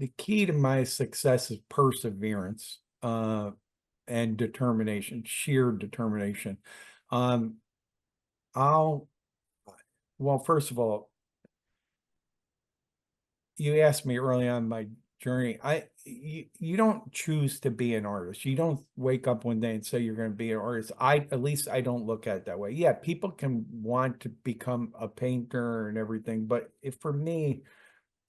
the key to my success is perseverance, and determination, sheer determination. Um, I'll, well, first of all, you asked me early on my journey. You don't choose to be an artist. You don't wake up one day and say you're going to be an artist. At least I don't look at it that way. Yeah, people can want to become a painter and everything, but if for me,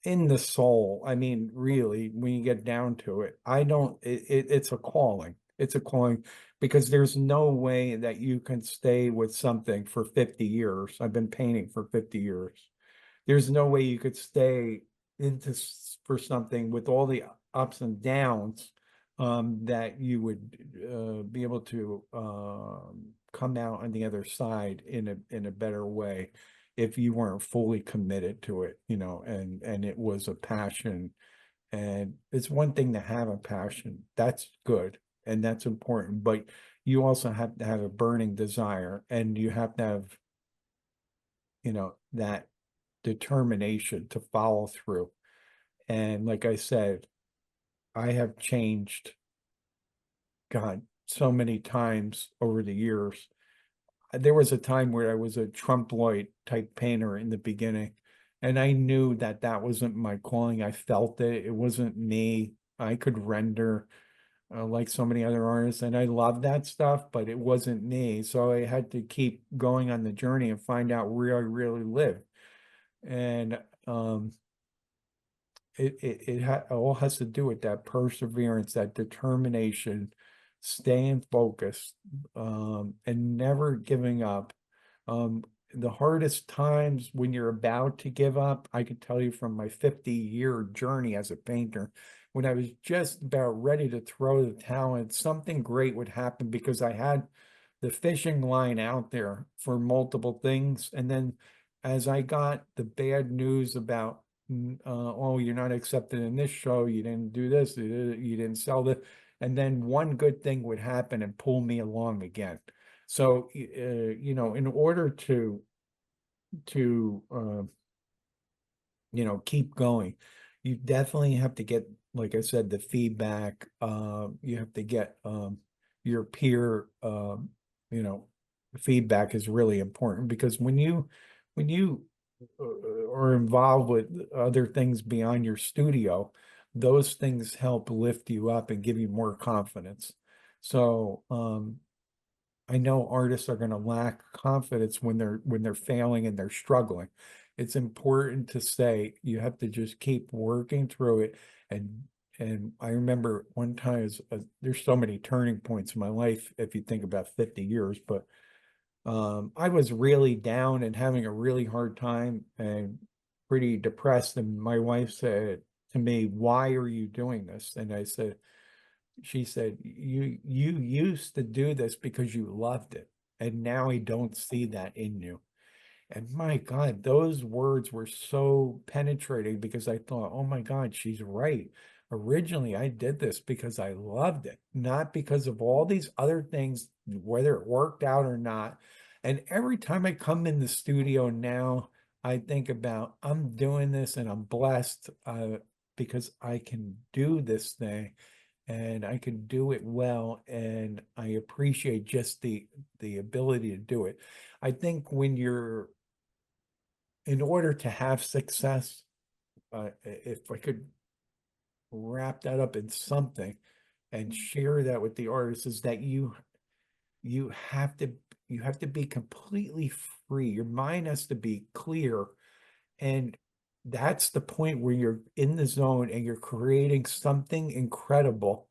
in the soul, I mean, really, when you get down to it, I don't, it's a calling. It's a calling because there's no way that you can stay with something for 50 years. I've been painting for 50 years. There's no way you could stay for something with all the ups and downs, that you would be able to come out on the other side in a better way if you weren't fully committed to it, and it was a passion. And it's one thing to have a passion. That's good and that's important, but you also have to have a burning desire, and you have to have, that determination to follow through. And like I said, I have changed, God, so many times over the years. There was a time where I was a trompe l'oeil type painter in the beginning, and I knew that that wasn't my calling. I felt it. It wasn't me. I could render like so many other artists, and I love that stuff, but it wasn't me. So I had to keep going on the journey and find out where I really live. And it all has to do with that perseverance, that determination, staying focused, and never giving up. Um, the hardest times when you're about to give up, I can tell you from my 50-year journey as a painter, when I was just about ready to throw the towel in, something great would happen because I had the fishing line out there for multiple things. And then as I got the bad news about, oh, you're not accepted in this show, you didn't do this, you didn't sell this, and then one good thing would happen and pull me along again. So, in order to keep going, you definitely have to get, like I said, the feedback. You have to get your peer, feedback is really important, because when you are involved with other things beyond your studio, those things help lift you up and give you more confidence. So, I know artists are going to lack confidence when they're failing and they're struggling. It's important to say you have to just keep working through it. And I remember one time, there's so many turning points in my life if you think about 50 years, but I was really down and having a really hard time and pretty depressed. And my wife said to me, "Why are you doing this?" And she said, you used to do this because you loved it, and now I don't see that in you." And my God, those words were so penetrating, because I thought, oh my God, she's right. Originally, I did this because I loved it, not because of all these other things, whether it worked out or not. And every time I come in the studio now, I think about, I'm doing this and I'm blessed, because I can do this thing and I can do it well, and I appreciate just the ability to do it. I think in order to have success, if I could wrap that up in something and share that with the artists, is that you have to you have to be completely free. Your mind has to be clear, and that's the point where you're in the zone and you're creating something incredible,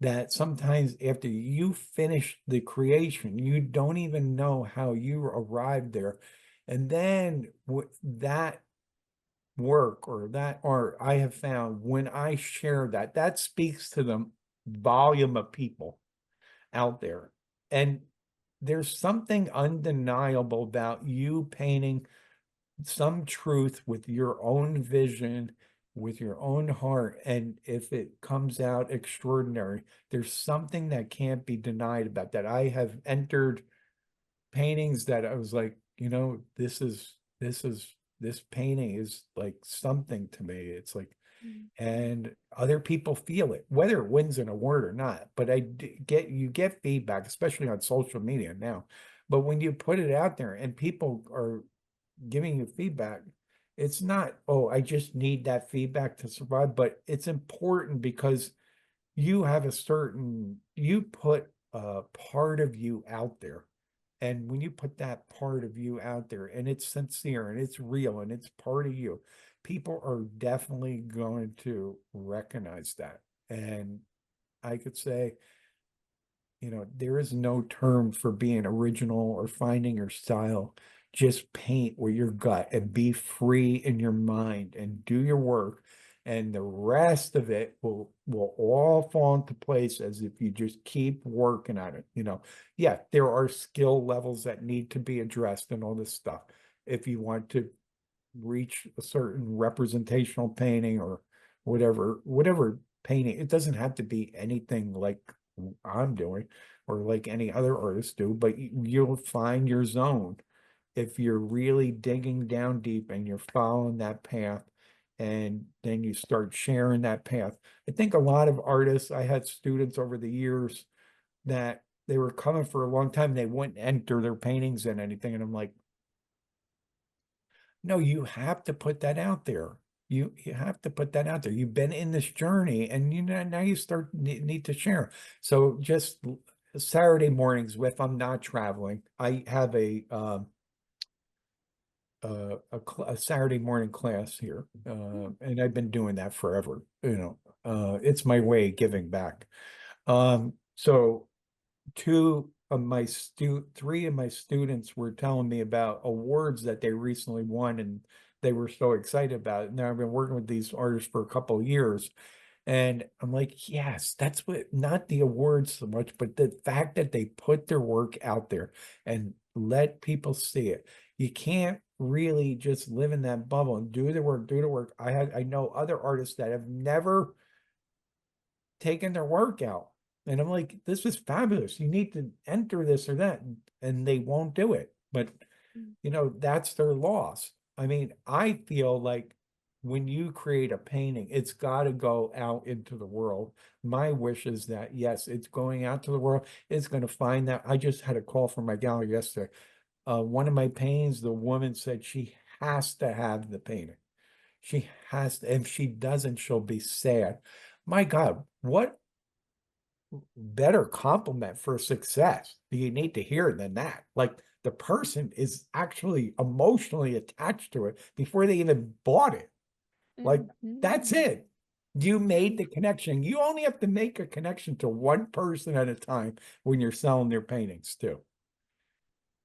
that sometimes after you finish the creation, you don't even know how you arrived there. And then that work or that art, I have found, when I share that, that speaks to the volume of people out there. And there's something undeniable about you painting some truth with your own vision, with your own heart. And if it comes out extraordinary, there's something that can't be denied about that. I have entered paintings that I was like, this painting is like something to me. It's like, Mm. and other people feel it, whether it wins an award or not. But you get feedback, especially on social media now. But when you put it out there and people are giving you feedback, it's not, oh, I just need that feedback to survive, but it's important because you put a part of you out there. And when you put that part of you out there and it's sincere and it's real and it's part of you, people are definitely going to recognize that. And I could say, there is no term for being original or finding your style. Just paint with your gut and be free in your mind and do your work. And the rest of it will all fall into place as if you just keep working at it. Yeah, there are skill levels that need to be addressed and all this stuff. If you want to reach a certain representational painting or whatever painting, it doesn't have to be anything like I'm doing or like any other artists do, but you'll find your zone if you're really digging down deep and you're following that path, and then you start sharing that path. I think a lot of artists, I had students over the years that they were coming for a long time, they wouldn't enter their paintings in anything, and I'm like, no, you have to put that out there. You have to put that out there. You've been in this journey, and now you need to share. So just Saturday mornings, if I'm not traveling, I have a Saturday morning class here, Mm. and I've been doing that forever. It's my way of giving back. So three of my students were telling me about awards that they recently won, and they were so excited about it. Now I've been working with these artists for a couple of years, and I'm like, yes, that's what, not the awards so much, but the fact that they put their work out there and let people see it. You can't really just live in that bubble and do the work, do the work. I know other artists that have never taking their work out. And I'm like, this is fabulous. You need to enter this or that. And they won't do it. But, Mm. that's their loss. I mean, I feel like when you create a painting, it's got to go out into the world. My wish is that, yes, it's going out to the world. It's going to find that. I just had a call from my gallery yesterday. One of my paintings, the woman said she has to have the painting. She has to, if she doesn't, she'll be sad. My God, what better compliment for success do you need to hear than that? Like the person is actually emotionally attached to it before they even bought it. Like that's Mhm. it. You Yeah. made the connection. You only have to make a connection to one person at a time when you're selling their paintings too.